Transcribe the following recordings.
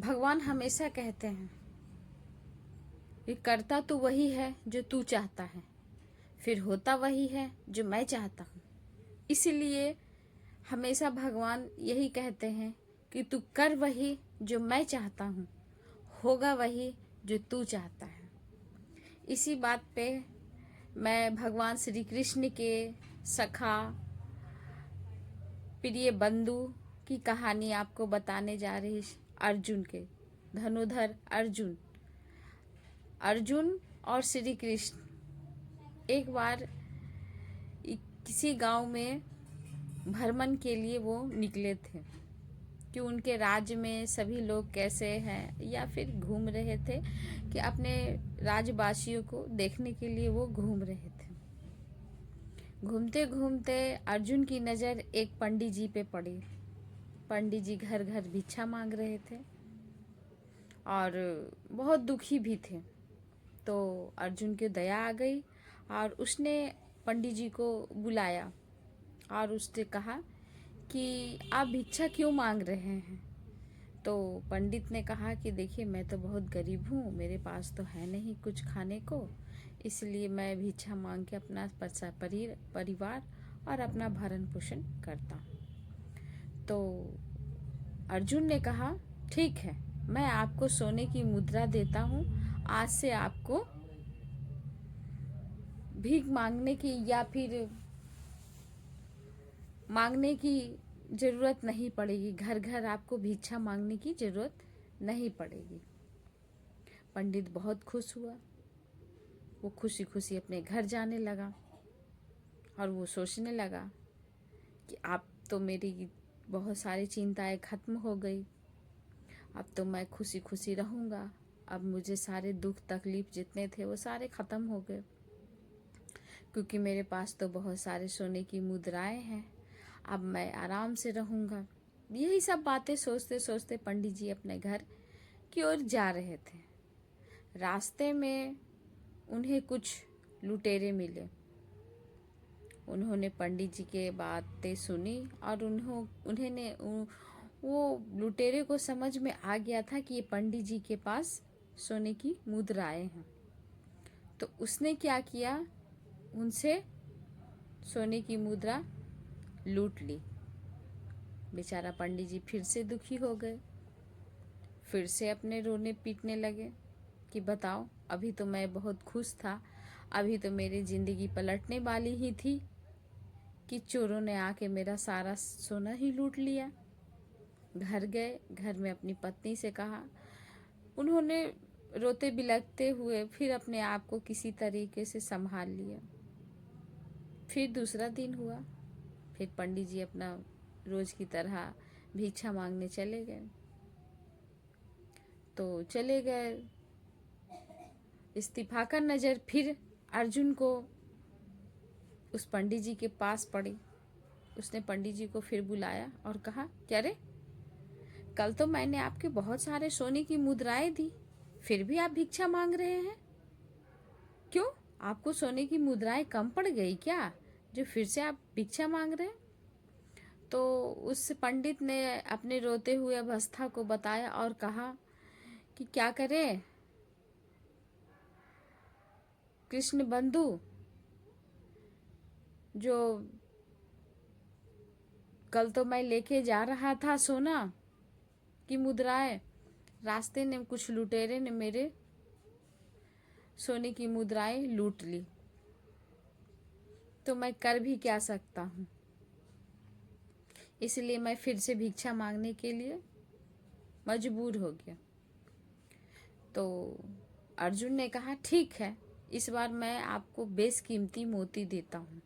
भगवान हमेशा कहते हैं कि करता तो वही है जो तू चाहता है, फिर होता वही है जो मैं चाहता हूँ। इसलिए हमेशा भगवान यही कहते हैं कि तू कर वही जो मैं चाहता हूँ, होगा वही जो तू चाहता है। इसी बात पे मैं भगवान श्री कृष्ण के सखा प्रिय बंधु की कहानी आपको बताने जा रही। अर्जुन के धनुधर अर्जुन अर्जुन और श्री कृष्ण एक बार किसी गांव में भ्रमण के लिए वो निकले थे कि उनके राज्य में सभी लोग कैसे हैं, या फिर घूम रहे थे कि अपने राज्यवासियों को देखने के लिए वो घूम रहे थे। घूमते घूमते अर्जुन की नज़र एक पंडित जी पे पड़ी। पंडित जी घर घर भिक्षा मांग रहे थे और बहुत दुखी भी थे। तो अर्जुन की दया आ गई और उसने पंडित जी को बुलाया और उससे कहा कि आप भिक्षा क्यों मांग रहे हैं। तो पंडित ने कहा कि देखिए, मैं तो बहुत गरीब हूँ, मेरे पास तो है नहीं कुछ खाने को, इसलिए मैं भिक्षा मांग के अपना परिवार और अपना भरण पोषण करता हूँ। तो अर्जुन ने कहा ठीक है, मैं आपको सोने की मुद्रा देता हूँ, आज से आपको भीख मांगने की या फिर मांगने की ज़रूरत नहीं पड़ेगी, घर घर आपको भिक्षा मांगने की ज़रूरत नहीं पड़ेगी। पंडित बहुत खुश हुआ। वो खुशी खुशी अपने घर जाने लगा और वो सोचने लगा कि अब तो मेरी बहुत सारी चिंताएं खत्म हो गई, अब तो मैं खुशी खुशी रहूँगा, अब मुझे सारे दुख तकलीफ जितने थे वो सारे ख़त्म हो गए, क्योंकि मेरे पास तो बहुत सारे सोने की मुद्राएं हैं, अब मैं आराम से रहूँगा। यही सब बातें सोचते सोचते पंडित जी अपने घर की ओर जा रहे थे। रास्ते में उन्हें कुछ लुटेरे मिले। उन्होंने पंडित जी के बातें सुनी और वो लुटेरे को समझ में आ गया था कि ये पंडित जी के पास सोने की मुद्राएं हैं। तो उसने क्या किया, उनसे सोने की मुद्रा लूट ली। बेचारा पंडित जी फिर से दुखी हो गए, फिर से अपने रोने पीटने लगे कि बताओ, अभी तो मैं बहुत खुश था, अभी तो मेरी ज़िंदगी पलटने वाली ही थी कि चोरों ने आके मेरा सारा सोना ही लूट लिया। घर गए, घर में अपनी पत्नी से कहा। उन्होंने रोते बिलखते हुए फिर अपने आप को किसी तरीके से संभाल लिया। फिर दूसरा दिन हुआ, फिर पंडित जी अपना रोज की तरह भिक्षा मांगने चले गए। तो चले गए, इस्तीफा का नज़र फिर अर्जुन को उस पंडित जी के पास पड़ी। उसने पंडित जी को फिर बुलाया और कहा, क्या रे, कल तो मैंने आपके बहुत सारे सोने की मुद्राएं दी, फिर भी आप भिक्षा मांग रहे हैं, क्यों? आपको सोने की मुद्राएं कम पड़ गई क्या, जो फिर से आप भिक्षा मांग रहे हैं? तो उस पंडित ने अपने रोते हुए अवस्था को बताया और कहा कि क्या करें कृष्ण बंधु, जो कल तो मैं लेके जा रहा था सोना की मुद्राएं, रास्ते में कुछ लुटेरे ने मेरे सोने की मुद्राएं लूट ली, तो मैं कर भी क्या सकता हूँ, इसलिए मैं फिर से भिक्षा मांगने के लिए मजबूर हो गया। तो अर्जुन ने कहा ठीक है, इस बार मैं आपको बेशकीमती मोती देता हूँ,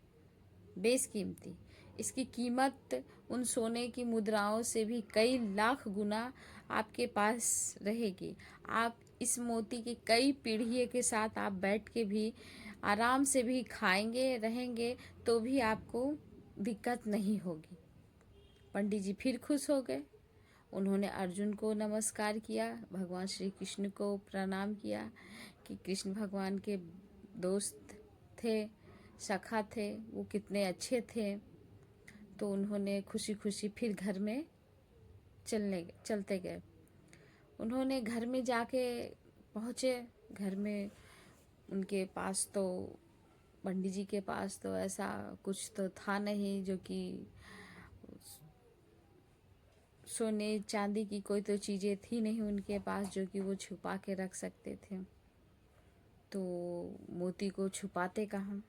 बेशकीमती। इसकी कीमत उन सोने की मुद्राओं से भी कई लाख गुना आपके पास रहेगी। आप इस मोती की कई पीढ़ियों के साथ आप बैठ के भी आराम से भी खाएंगे रहेंगे तो भी आपको दिक्कत नहीं होगी। पंडित जी फिर खुश हो गए। उन्होंने अर्जुन को नमस्कार किया, भगवान श्री कृष्ण को प्रणाम किया कि कृष्ण भगवान के दोस्त थे, सखा थे, वो कितने अच्छे थे। तो उन्होंने खुशी खुशी फिर घर में चलते गए। उन्होंने घर में जाके पहुँचे। घर में उनके पास तो, पंडित जी के पास तो ऐसा कुछ तो था नहीं, जो कि सोने चांदी की कोई तो चीज़ें थी नहीं उनके पास जो कि वो छुपा के रख सकते थे। तो मोती को छुपाते कहाँ।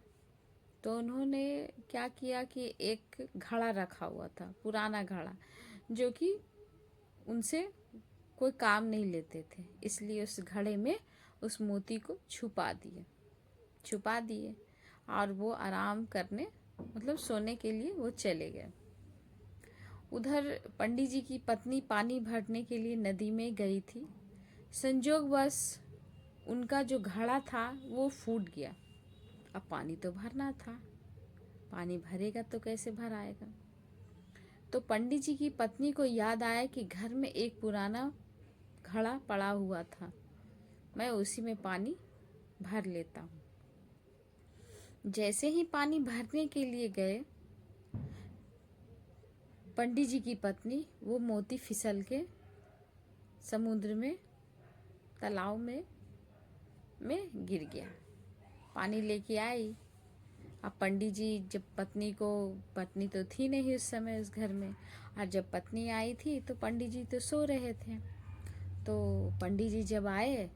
तो उन्होंने क्या किया कि एक घड़ा रखा हुआ था, पुराना घड़ा, जो कि उनसे कोई काम नहीं लेते थे, इसलिए उस घड़े में उस मोती को छुपा दिए और वो आराम करने, मतलब सोने के लिए वो चले गए। उधर पंडित जी की पत्नी पानी भरने के लिए नदी में गई थी। संजोगवश उनका जो घड़ा था वो फूट गया। अब पानी तो भरना था, पानी भरेगा तो कैसे भर आएगा। तो पंडित जी की पत्नी को याद आया कि घर में एक पुराना घड़ा पड़ा हुआ था, मैं उसी में पानी भर लेता हूँ। जैसे ही पानी भरने के लिए गए, पंडित जी की पत्नी वो मोती फिसल के समुद्र में, तालाब में गिर गया। पानी लेके आई। अब पंडित जी जब पत्नी तो थी नहीं उस समय उस घर में, और जब पत्नी आई थी तो पंडित जी तो सो रहे थे। तो पंडित जी जब आए,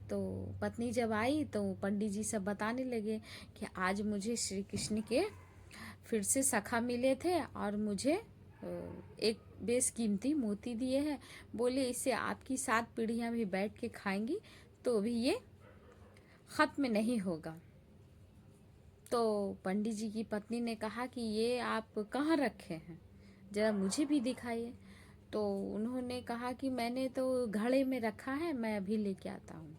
तो पत्नी जब आई तो पंडित जी सब बताने लगे कि आज मुझे श्री कृष्ण के फिर से सखा मिले थे और मुझे एक बेशकीमती मोती दिए हैं। बोले इसे आपकी 7 पीढ़ियाँ भी बैठ के खाएंगी तो भी ये ख़त्म नहीं होगा। तो पंडित जी की पत्नी ने कहा कि ये आप कहाँ रखे हैं, ज़रा मुझे भी दिखाइए। तो उन्होंने कहा कि मैंने तो घड़े में रखा है, मैं अभी लेके आता हूँ।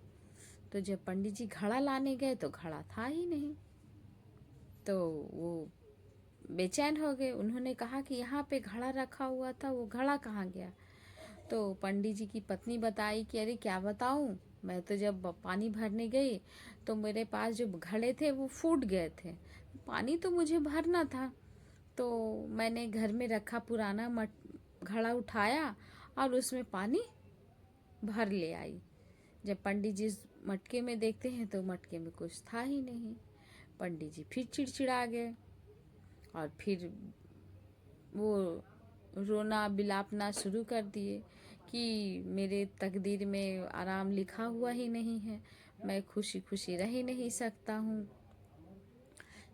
तो जब पंडित जी घड़ा लाने गए तो घड़ा था ही नहीं। तो वो बेचैन हो गए। उन्होंने कहा कि यहाँ पे घड़ा रखा हुआ था, वो घड़ा कहाँ गया। तो पंडित जी की पत्नी बताई कि अरे क्या बताऊँ, मैं तो जब पानी भरने गई तो मेरे पास जो घड़े थे वो फूट गए थे, पानी तो मुझे भरना था। तो मैंने घर में रखा पुराना घड़ा उठाया और उसमें पानी भर ले आई। जब पंडित जी मटके में देखते हैं तो मटके में कुछ था ही नहीं। पंडित जी फिर चिड़चिड़ा गए और फिर वो रोना बिलापना शुरू कर दिए कि मेरे तकदीर में आराम लिखा हुआ ही नहीं है, मैं खुशी खुशी रह ही नहीं सकता हूँ।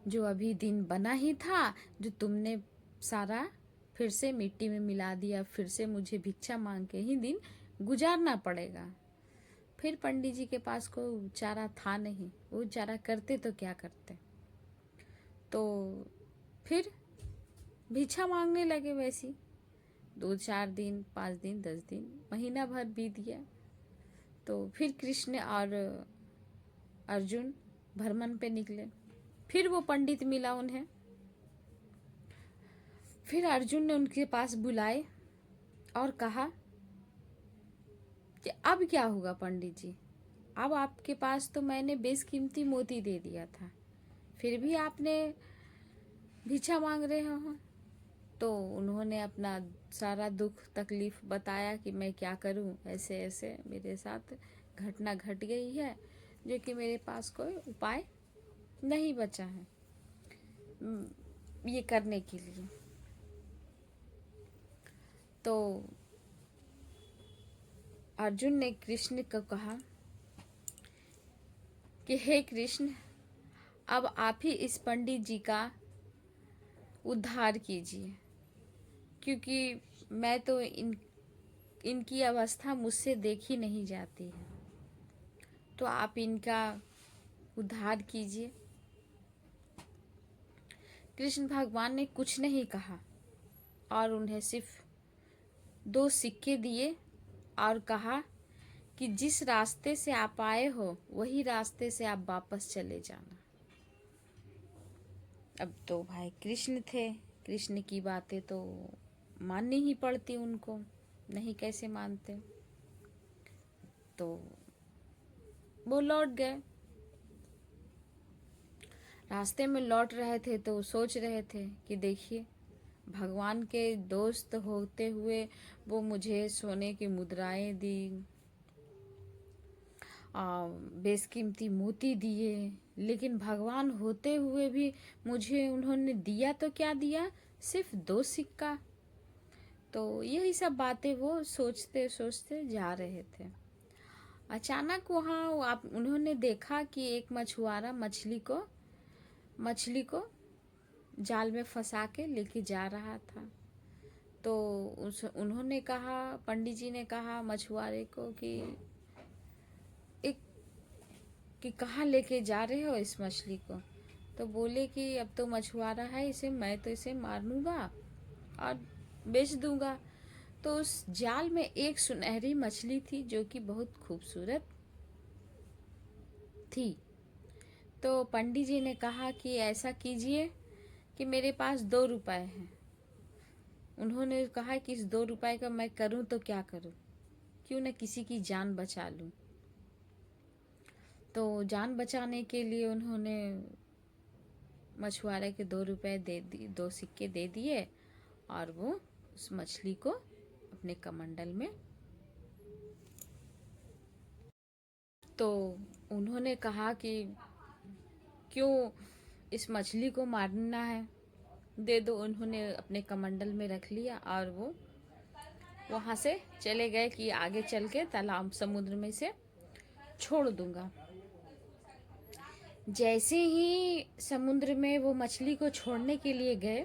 जो अभी दिन बना ही था, जो तुमने सारा फिर से मिट्टी में मिला दिया, फिर से मुझे भिक्षा मांग के ही दिन गुजारना पड़ेगा। फिर पंडित जी के पास कोई चारा था नहीं, वो चारा करते तो क्या करते। तो फिर भिक्षा मांगने लगे वैसी। 2-4 दिन, 5 दिन, 10 दिन, महीना भर बीत गया। तो फिर कृष्ण और अर्जुन भ्रमण पे निकले। फिर वो पंडित मिला उन्हें। फिर अर्जुन ने उनके पास बुलाए और कहा कि अब क्या होगा पंडित जी, अब आपके पास तो मैंने बेशकीमती मोती दे दिया था, फिर भी आपने भिक्षा मांग रहे हो। तो उन्होंने अपना सारा दुख तकलीफ बताया कि मैं क्या करूं, ऐसे ऐसे मेरे साथ घटना घट गई है, जो कि मेरे पास कोई उपाय नहीं बचा है ये करने के लिए। तो अर्जुन ने कृष्ण को कहा कि हे कृष्ण, अब आप ही इस पंडित जी का उद्धार कीजिए, क्योंकि मैं तो इनकी अवस्था मुझसे देखी नहीं जाती है, तो आप इनका उद्धार कीजिए। कृष्ण भगवान ने कुछ नहीं कहा और उन्हें सिर्फ 2 सिक्के दिए और कहा कि जिस रास्ते से आप आए हो वही रास्ते से आप वापस चले जाना। अब तो भाई कृष्ण थे, कृष्ण की बातें तो माननी ही पड़ती उनको, नहीं कैसे मानते। तो वो लौट गए। रास्ते में लौट रहे थे तो सोच रहे थे कि देखिए, भगवान के दोस्त होते हुए वो मुझे सोने की मुद्राएं दी, बेशकीमती मोती दिए, लेकिन भगवान होते हुए भी मुझे उन्होंने दिया तो क्या दिया, सिर्फ 2 सिक्का। तो यही सब बातें वो सोचते सोचते जा रहे थे। अचानक वहाँ आप उन्होंने देखा कि एक मछुआरा मछली को जाल में फंसा के लेके जा रहा था। तो उन्होंने कहा, पंडित जी ने कहा मछुआरे को कि कहाँ लेके जा रहे हो इस मछली को। तो बोले कि अब तो मछुआरा है, मैं तो इसे मार लूँगा और बेच दूँगा। तो उस जाल में एक सुनहरी मछली थी जो कि बहुत खूबसूरत थी। तो पंडित जी ने कहा कि ऐसा कीजिए कि मेरे पास 2 रुपए हैं। उन्होंने कहा कि इस 2 रुपए का मैं करूं तो क्या करूं, क्यों न किसी की जान बचा लूं। तो जान बचाने के लिए उन्होंने मछुआरे के 2 रुपए दे दिए, 2 सिक्के दे दिए और वो उस मछली को अपने कमंडल में। तो उन्होंने कहा कि क्यों इस मछली को मारना है, दे दो। उन्होंने अपने कमंडल में रख लिया और वो वहाँ से चले गए कि आगे चल के तालाब समुद्र में से छोड़ दूंगा। जैसे ही समुद्र में वो मछली को छोड़ने के लिए गए,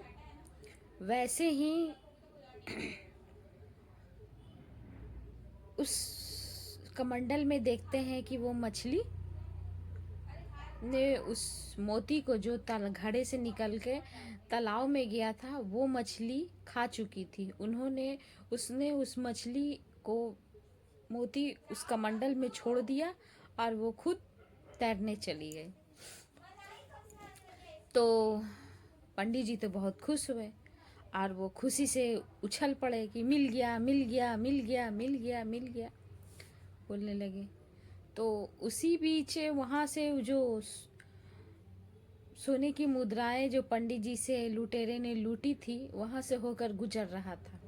वैसे ही उस कमंडल में देखते हैं कि वो मछली ने उस मोती को जो घड़े से निकल के तालाब में गया था, वो मछली खा चुकी थी। उसने उस मछली को मोती उस कमंडल में छोड़ दिया और वो खुद तैरने चली गई। तो पंडित जी तो बहुत खुश हुए और वो खुशी से उछल पड़े कि मिल गया मिल गया मिल गया मिल गया मिल गया बोलने लगे। तो उसी बीच वहाँ से जो सोने की मुद्राएं जो पंडित जी से लुटेरे ने लूटी थी, वहाँ से होकर गुजर रहा था।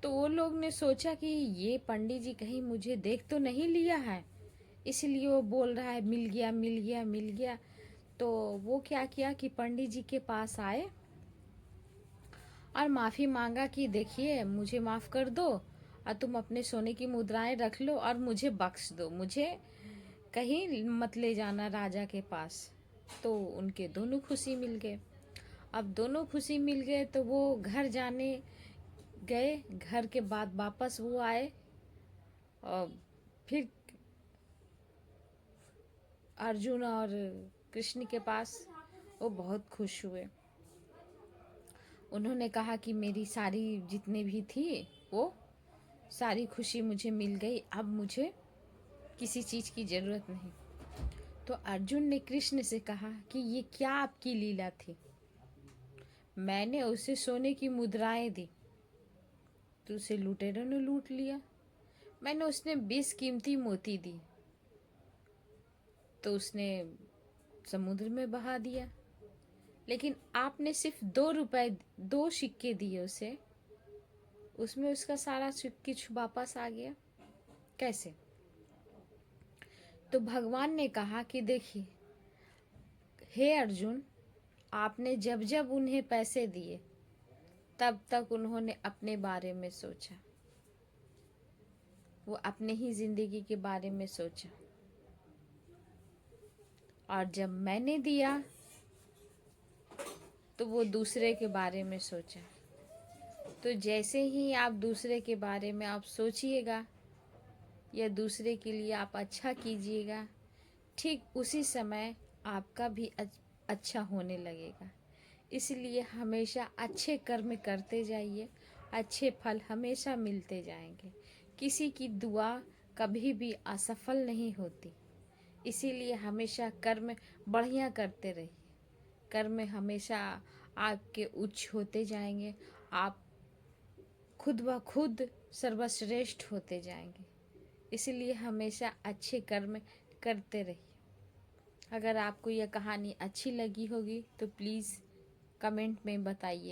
तो वो लोग ने सोचा कि ये पंडित जी कहीं मुझे देख तो नहीं लिया है, इसलिए वो बोल रहा है मिल गया मिल गया मिल गया। तो वो क्या किया कि पंडित जी के पास आए और माफ़ी मांगा कि देखिए मुझे माफ़ कर दो और तुम अपने सोने की मुद्राएं रख लो और मुझे बख्श दो, मुझे कहीं मत ले जाना राजा के पास। तो उनके दोनों खुशी मिल गए। अब दोनों खुशी मिल गए तो वो घर जाने गए। घर के बाद वापस वो आए और फिर अर्जुन और कृष्ण के पास वो बहुत खुश हुए। उन्होंने कहा कि मेरी सारी जितने भी थी वो सारी खुशी मुझे मिल गई, अब मुझे किसी चीज़ की ज़रूरत नहीं। तो अर्जुन ने कृष्ण से कहा कि ये क्या आपकी लीला थी, मैंने उसे सोने की मुद्राएं दी तो उसे लुटेरों ने लूट लिया, मैंने उसने 20 कीमती मोती दी तो उसने समुद्र में बहा दिया, लेकिन आपने सिर्फ 2 रुपए 2 सिक्के दिए उसे, उसमें उसका सारा सिक्के वापस आ गया, कैसे। तो भगवान ने कहा कि देखिए हे अर्जुन, आपने जब जब उन्हें पैसे दिए तब तक उन्होंने अपने बारे में सोचा, वो अपने ही जिंदगी के बारे में सोचा, और जब मैंने दिया तो वो दूसरे के बारे में सोचा। तो जैसे ही आप दूसरे के बारे में आप सोचिएगा या दूसरे के लिए आप अच्छा कीजिएगा, ठीक उसी समय आपका भी अच्छा होने लगेगा। इसलिए हमेशा अच्छे कर्म करते जाइए, अच्छे फल हमेशा मिलते जाएंगे। किसी की दुआ कभी भी असफल नहीं होती, इसीलिए हमेशा कर्म बढ़िया करते रहिए। कर्म हमेशा आपके उच्च होते जाएंगे, आप खुद ब खुद सर्वश्रेष्ठ होते जाएंगे। इसलिए हमेशा अच्छे कर्म करते रहिए। अगर आपको यह कहानी अच्छी लगी होगी तो प्लीज़ कमेंट में बताइए।